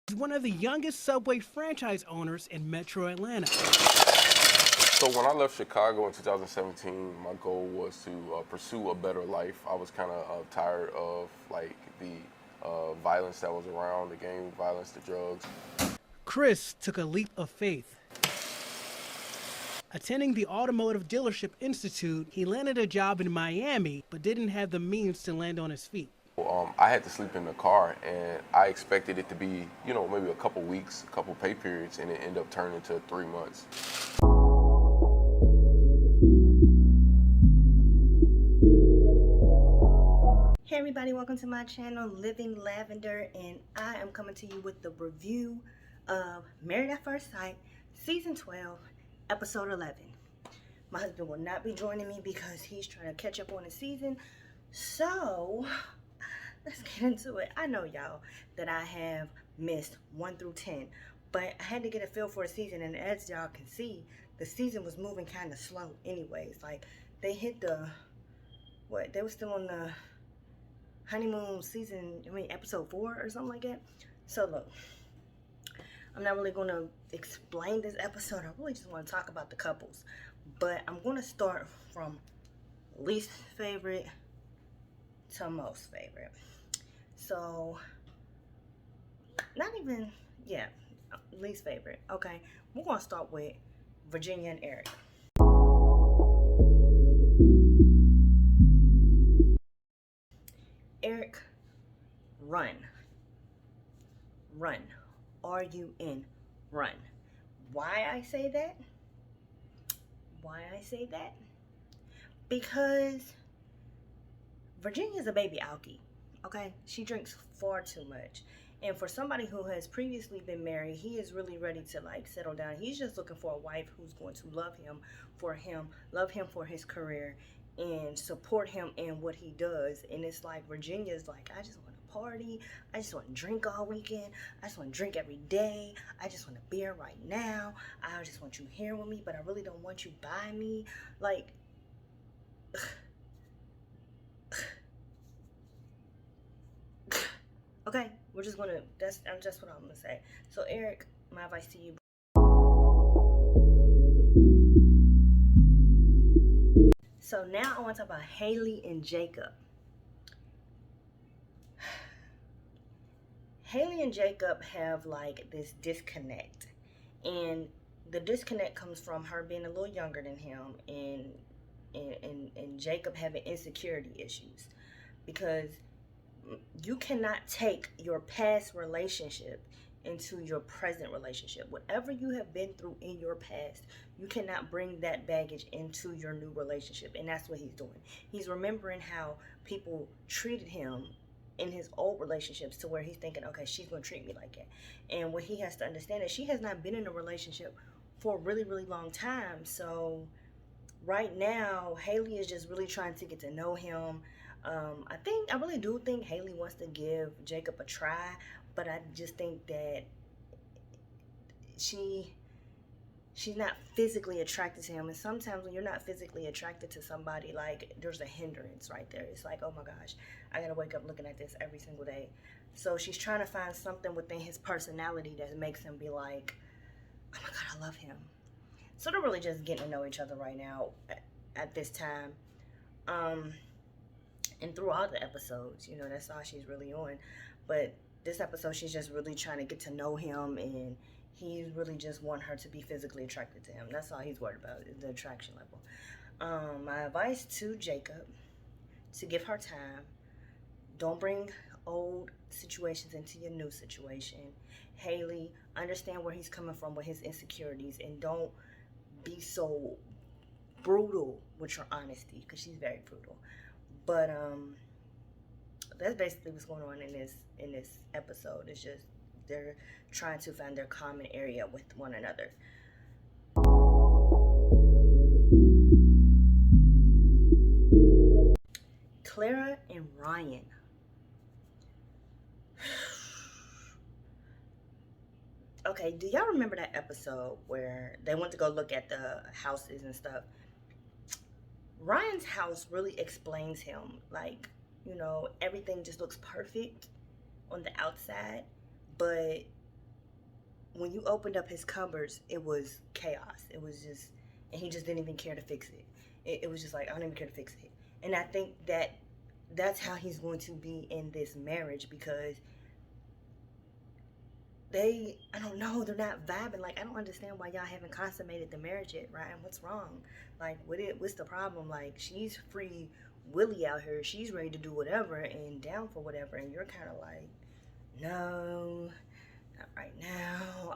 He's one of the youngest Subway franchise owners in Metro Atlanta. So when I left Chicago in 2017, my goal was to pursue a better life. I was kind of tired of like the violence that was around, the gang violence, the drugs. Chris took a leap of faith. Attending the Automotive Dealership Institute, he landed a job in Miami, but didn't have the means to land on his feet. I had to sleep in the car, and I expected it to be, maybe a couple weeks, a couple pay periods, and it ended up turning to 3 months. Hey everybody, welcome to my channel, Living Lavender, and I am coming to you with the review of Married at First Sight, Season 12, Episode 11. My husband will not be joining me because he's trying to catch up on the season, so let's get into it. I know, y'all, that I have missed 1 through 10, but I had to get a feel for a season, and as y'all can see, the season was moving kind of slow anyways. Like, they hit they were still on the honeymoon episode 4 or something like that. So look, I'm not really going to explain this episode. I really just want to talk about the couples, but I'm going to start from least favorite to most favorite. So least favorite. Okay, we're going to start with Virginia and Eric. Eric, run. R-U-N, run. Why I say that? Because Virginia's a baby alkie, okay? She drinks far too much. And for somebody who has previously been married, he is really ready to settle down. He's just looking for a wife who's going to love him for his career, and support him in what he does. And it's like Virginia's like, I just want to party, I just want to drink all weekend, I just want to drink every day, I just want a beer right now, I just want you here with me, but I really don't want you by me. Like, okay, we're just gonna, that's what I'm gonna say. So Eric, my advice to you. So now I want to talk about Haley and Jacob. Haley and Jacob have like this disconnect, and the disconnect comes from her being a little younger than him, and Jacob having insecurity issues, because you cannot take your past relationship into your present relationship. Whatever you have been through in your past, you cannot bring that baggage into your new relationship. And that's what he's doing. He's remembering how people treated him in his old relationships, to where he's thinking, okay, she's going to treat me like that. And what he has to understand is she has not been in a relationship for a really, really long time. So right now, Haley is just really trying to get to know him. I really do think Haley wants to give Jacob a try, but I just think that she's not physically attracted to him. And sometimes when you're not physically attracted to somebody, like, there's a hindrance right there. It's like, oh my gosh, I gotta wake up looking at this every single day. So she's trying to find something within his personality that makes him be like, oh my God, I love him. So they're really just getting to know each other right now at this time. And throughout the episodes, that's all she's really on. But this episode, she's just really trying to get to know him, and he's really just want her to be physically attracted to him. That's all he's worried about, is the attraction level. My advice to Jacob, to give her time. Don't bring old situations into your new situation. Haley, understand where he's coming from with his insecurities, and don't be so brutal with your honesty, because she's very brutal. But that's basically what's going on in this episode. It's just they're trying to find their common area with one another. Clara and Ryan. Okay, do y'all remember that episode where they went to go look at the houses and stuff? Ryan's house really explains him. Like, everything just looks perfect on the outside, but when you opened up his cupboards, it was chaos. It was just, and he just didn't even care to fix it. It was just like, I don't even care to fix it. And I think that's how he's going to be in this marriage, because I don't know, they're not vibing. Like, I don't understand why y'all haven't consummated the marriage yet, Ryan. What's wrong? Like, what's the problem? Like, she's free Willie out here. She's ready to do whatever and down for whatever. And you're kind of like, no, not right now.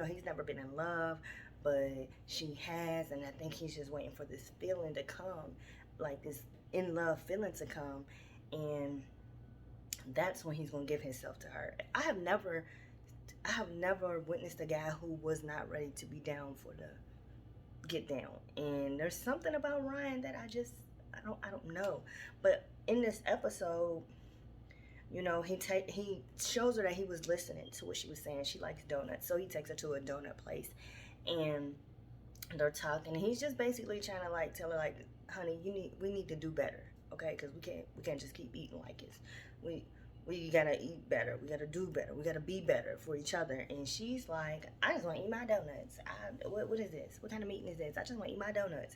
He's never been in love, but she has. And I think he's just waiting for this feeling to come, like this in love feeling to come. And that's when he's gonna give himself to her. I have never witnessed a guy who was not ready to be down for the get down. And there's something about Ryan that I don't know. But in this episode, he shows her that he was listening to what she was saying. She likes donuts, so he takes her to a donut place, and they're talking. And he's just basically trying to like tell her, like, honey, we need to do better, okay? Because we can't just keep eating like this. We gotta eat better. We gotta do better. We gotta be better for each other. And she's like, I just want to eat my donuts. What is this? What kind of meeting is this? I just want to eat my donuts.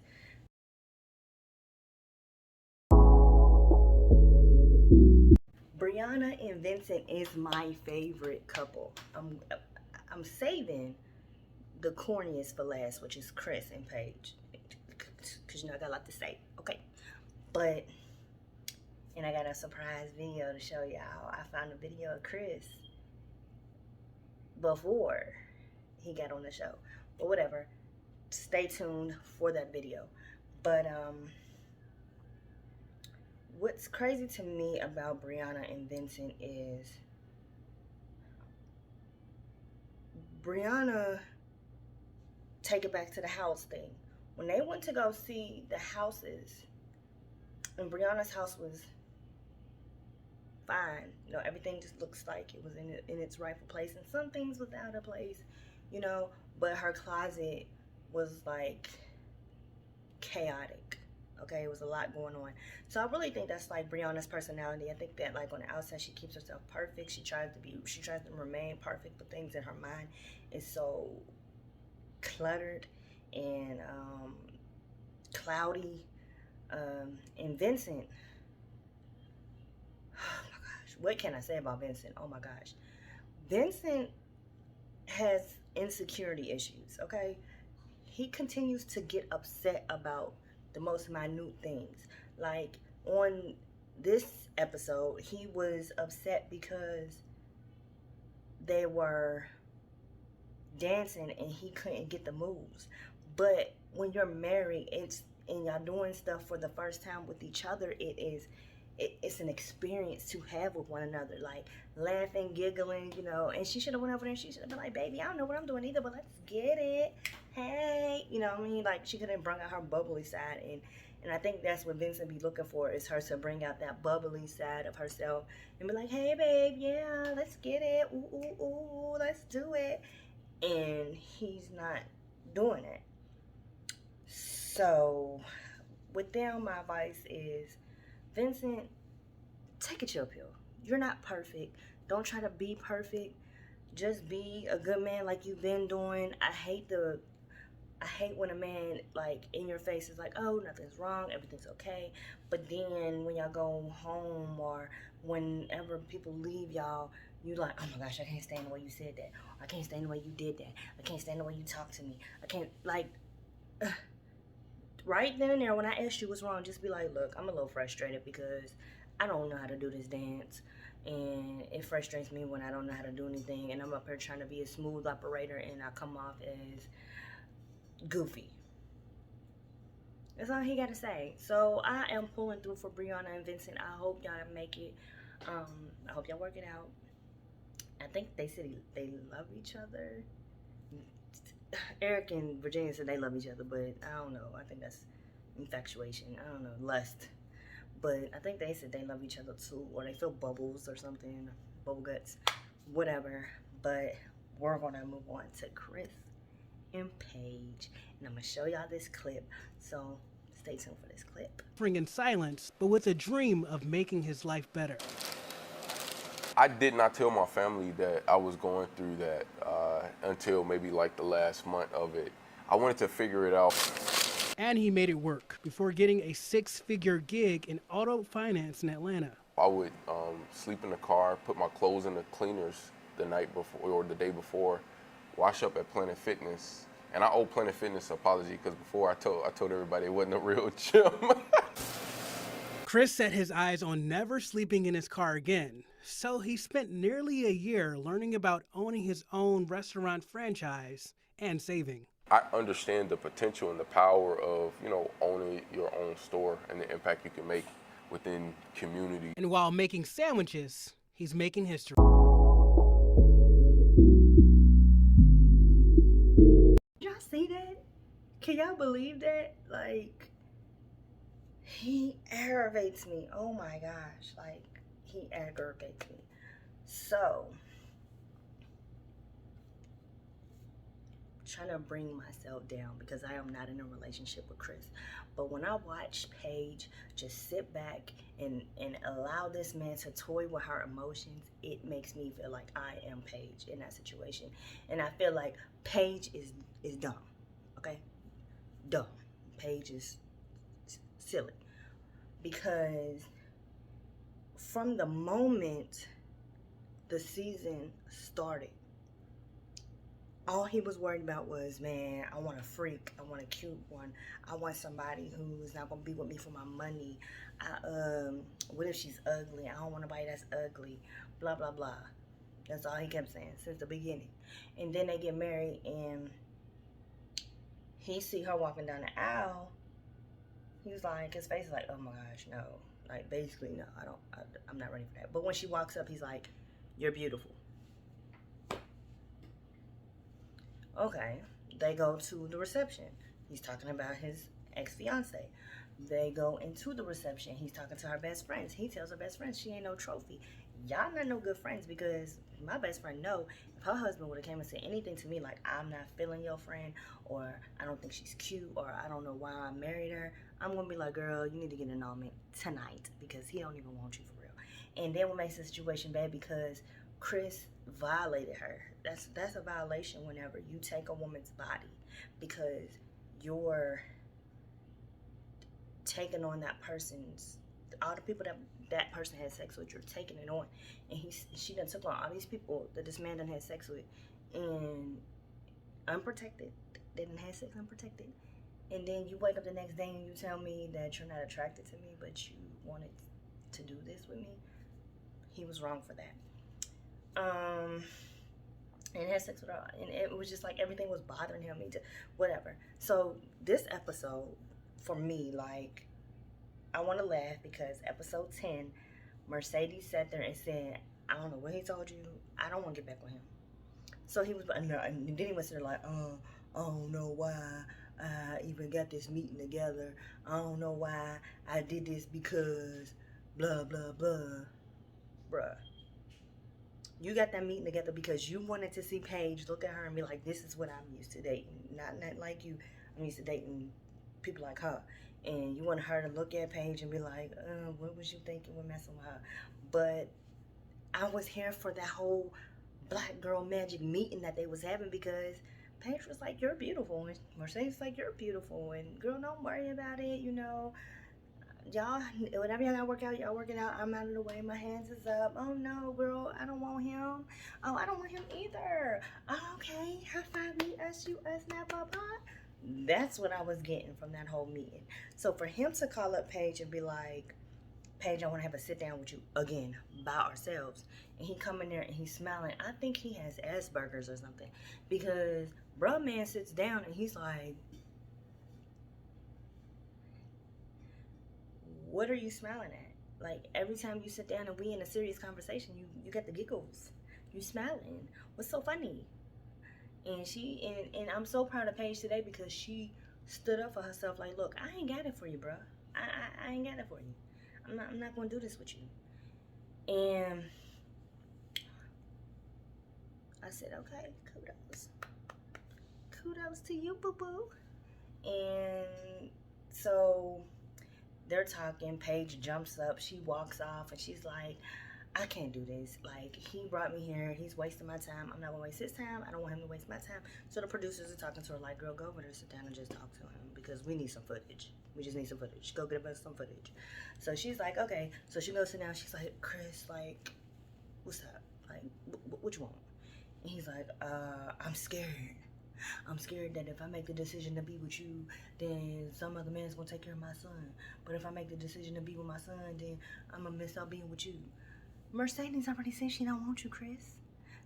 Brianna and Vincent is my favorite couple. I'm saving the corniest for last, which is Chris and Paige, because I got a lot to say. Okay, and I got a surprise video to show y'all. I found a video of Chris before he got on the show. But whatever. Stay tuned for that video. But what's crazy to me about Brianna and Vincent is Brianna, take it back to the house thing. When they went to go see the houses, and Brianna's house was fine, everything just looks like it was in its rightful place, and some things was out of place, but her closet was like chaotic. Okay, it was a lot going on. So I really think that's like Brianna's personality. I think that like on the outside she keeps herself perfect. She tries to remain perfect, but things in her mind is so cluttered and cloudy. And Vincent, oh my gosh, what can I say about Vincent? Oh my gosh. Vincent has insecurity issues, okay? He continues to get upset about the most minute things. Like on this episode, he was upset because they were dancing and he couldn't get the moves. But when you're married, and y'all doing stuff for the first time with each other, it's an experience to have with one another, like laughing, giggling, and she should have went over there and she should have been like, baby, I don't know what I'm doing either, but let's get it. Hey, you know what I mean? Like, she could have brought out her bubbly side, and I think that's what Vincent be looking for, is her to bring out that bubbly side of herself and be like, hey babe, yeah, let's get it, ooh, let's do it. And he's not doing it. So with them, my advice is, Vincent, take a chill pill. You're not perfect. Don't try to be perfect. Just be a good man like you've been doing. I hate when a man, like, in your face is like, oh, nothing's wrong, everything's okay. But then when y'all go home or whenever people leave y'all, you like, oh my gosh, I can't stand the way you said that. I can't stand the way you did that. I can't stand the way you talked to me. I can't, like, right then and there, when I asked you what's wrong, just be like, look, I'm a little frustrated because I don't know how to do this dance. And it frustrates me when I don't know how to do anything. And I'm up here trying to be a smooth operator and I come off as goofy. That's all he got to say. So I am pulling through for Brianna and Vincent. I hope y'all make it. I hope y'all work it out. I think they said they love each other. Eric and Virginia said they love each other, but I don't know. I think that's infatuation. I don't know, lust. But I think they said they love each other too, or they feel bubbles or something, bubble guts, whatever. But we're gonna move on to Chris and Paige, and I'm gonna show y'all this clip. So stay tuned for this clip. In silence, but with a dream of making his life better. I did not tell my family that I was going through that until maybe like the last month of it. I wanted to figure it out. And he made it work before getting a 6-figure gig in auto finance in Atlanta. I would sleep in the car, put my clothes in the cleaners the night before or the day before, wash up at Planet Fitness. And I owe Planet Fitness an apology because before I told everybody it wasn't a real gym. Chris set his eyes on never sleeping in his car again, so he spent nearly a year learning about owning his own restaurant franchise and saving. I understand the potential and the power of, owning your own store and the impact you can make within community. And while making sandwiches, he's making history. Y'all see that? Can y'all believe that? Like, he aggravates me. Oh my gosh. Like, he aggravates me. So, trying to bring myself down because I am not in a relationship with Chris. But when I watch Paige just sit back and allow this man to toy with her emotions, it makes me feel like I am Paige in that situation. And I feel like Paige is dumb. Okay? Dumb. Paige is silly. Because from the moment the season started, all he was worried about was, man, I want a freak. I want a cute one. I want somebody who's not going to be with me for my money. What if she's ugly? I don't want nobody that's ugly. Blah, blah, blah. That's all he kept saying since the beginning. And then they get married and he see her walking down the aisle. He was like, his face is like, oh my gosh, no. Like, basically, no, I'm not ready for that. But when she walks up, he's like, you're beautiful. Okay, they go to the reception. He's talking about his ex-fiance. They go into the reception. He's talking to her best friends. He tells her best friends she ain't no trophy. Y'all not no good friends because my best friend know if her husband would have came and said anything to me like I'm not feeling your friend or I don't think she's cute or I don't know why I married her, I'm going to be like, girl, you need to get an annulment tonight because he don't even want you for real. And then what makes the situation bad because Chris violated her. That's a violation whenever you take a woman's body because you're taking on that person's, all the people that person had sex with, you're taking it on. And she done took on all these people that this man done had sex with and unprotected. They done had sex unprotected. And then you wake up the next day and you tell me that you're not attracted to me, but you wanted to do this with me. He was wrong for that. And had sex with her, and it was just like everything was bothering him, whatever. So this episode, for me, like, I want to laugh because episode 10, Mercedes sat there and said, I don't know what he told you, I don't want to get back with him. So he was, and then he was there like, I don't know why I even got this meeting together. I don't know why I did this because blah, blah, blah. Bruh. You got that meeting together because you wanted to see Paige look at her and be like, this is what I'm used to dating. Not like you. I'm used to dating people like her. And you want her to look at Paige and be like, what was you thinking when messing with her? But I was here for that whole black girl magic meeting that they was having because Paige was like, you're beautiful. And Mercedes was like, you're beautiful. And girl, don't worry about it, Y'all, whatever y'all gotta work out, y'all work it out. I'm out of the way. My hands is up. Oh no, girl, I don't want him. Oh, I don't want him either. Oh, okay, high five me, us, you, us, now, blah, blah. That's what I was getting from that whole meeting. So for him to call up Paige and be like, Paige, I want to have a sit down with you again by ourselves. And he come in there and he's smiling. I think he has Asperger's or something because bruh man sits down and he's like, what are you smiling at? Like, every time you sit down and we in a serious conversation, you got the giggles. You smiling. What's so funny? And and I'm so proud of Paige today because she stood up for herself like, look, I ain't got it for you, bro. I ain't got it for you. I'm not going to do this with you. And I said, okay, kudos. Kudos to you, boo-boo. And so they're talking. Paige jumps up. She walks off and she's like, I can't do this. Like, he brought me here. He's wasting my time. I'm not gonna waste his time. I don't want him to waste my time. So the producers are talking to her like, girl, go over there, sit down and just talk to him because we need some footage. We just need some footage. Go get us some footage. So she's like, okay. So she goes sit down. She's like, Chris, like, what's up? Like, what you want? And he's like, I'm scared. I'm scared that if I make the decision to be with you, then some other man's gonna take care of my son. But if I make the decision to be with my son, then I'm gonna miss out being with you. Mercedes already said she don't want you, Chris.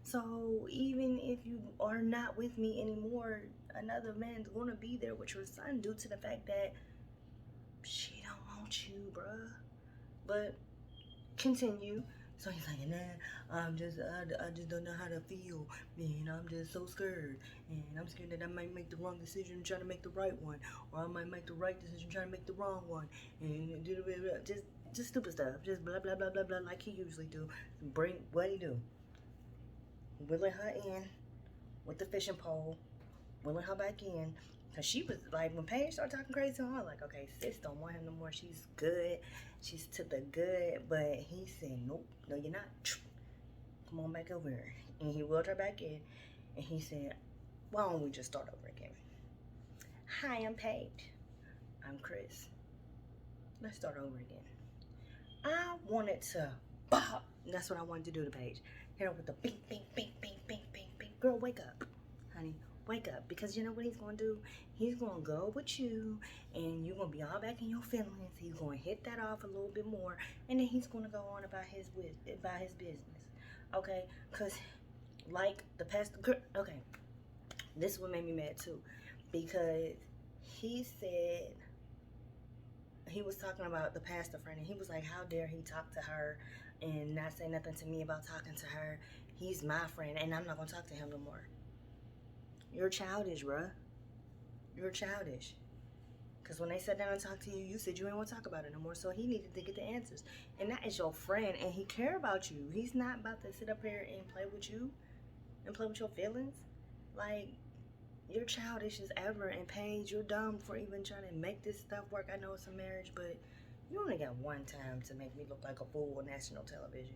So even if you are not with me anymore, another man's gonna be there with your son due to the fact that she don't want you, bruh. But continue. So he's like, nah, I just don't know how to feel, man. I'm just so scared, and I'm scared that I might make the wrong decision trying to make the right one, or I might make the right decision trying to make the wrong one, and just stupid stuff, just blah blah blah blah blah, like he usually do. Bring what he do, wheeling her in with the fishing pole, wheeling her back in. Cause she was like, when Paige started talking crazy to her, like, okay, sis don't want him no more. She's good. She's to the good. But he said, nope, no, you're not. Come on back over here. And he wheeled her back in. And he said, why don't we just start over again? Hi, I'm Paige. I'm Chris. Let's start over again. I wanted to bop. That's what I wanted to do to Paige. Hit her with the bing, bing, bing, bing, bing, bing, bing. Girl, wake up, honey. Wake up, because you know what he's gonna do? He's gonna go with you, and you're gonna be all back in your feelings. He's gonna hit that off a little bit more, and then he's gonna go on about his business. Okay, cause like the past, okay, this is what made me mad too, because he said he was talking about the pastor friend, and he was like, how dare he talk to her and not say nothing to me about talking to her? He's my friend, and I'm not gonna talk to him no more. You're childish, bruh. You're childish. Because when they sat down and talked to you, you said you didn't want to talk about it no more. So he needed to get the answers. And that is your friend, and he care about you. He's not about to sit up here and play with you and play with your feelings. Like, you're childish as ever. And Paige, you're dumb for even trying to make this stuff work. I know it's a marriage, but you only got one time to make me look like a fool on national television.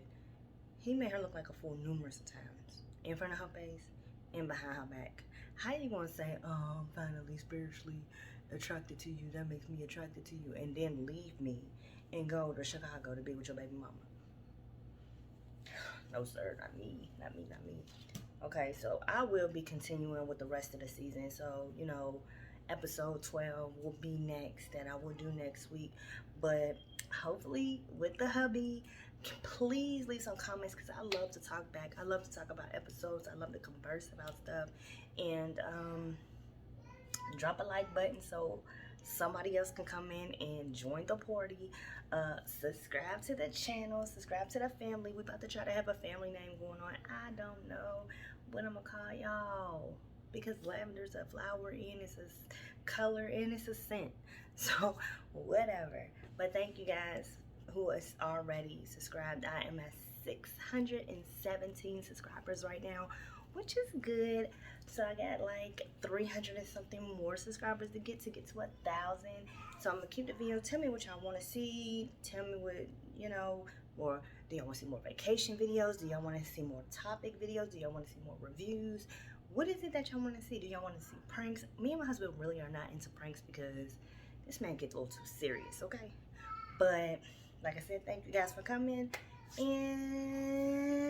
He made her look like a fool numerous times. In front of her face and behind her back. How you gonna say, oh, I'm finally spiritually attracted to you, that makes me attracted to you, and then leave me and go to Chicago to be with your baby mama? No, sir, not me, not me, not me. Okay, so I will be continuing with the rest of the season. So, you know, episode 12 will be next, that I will do next week. But hopefully with the hubby, please leave some comments, because I love to talk back. I love to talk about episodes. I love to converse about stuff. And drop a like button so somebody else can come in and join the party. Subscribe to the channel, subscribe to the family. We about to try to have a family name going on. I don't know what I'm gonna call y'all, because lavender's a flower and it's a color and it's a scent. So whatever. But thank you guys who is already subscribed. I am at 617 subscribers right now, which is good. So I got like 300 and something more subscribers to get to 1,000. So I'm gonna keep the video. Tell me what y'all want to see. Tell me what, you know, or do y'all want to see more vacation videos? Do y'all want to see more topic videos? Do y'all want to see more reviews? What is it that y'all want to see? Do y'all want to see pranks? Me and my husband really are not into pranks because this man gets a little too serious, okay? But like I said, thank you guys for coming, and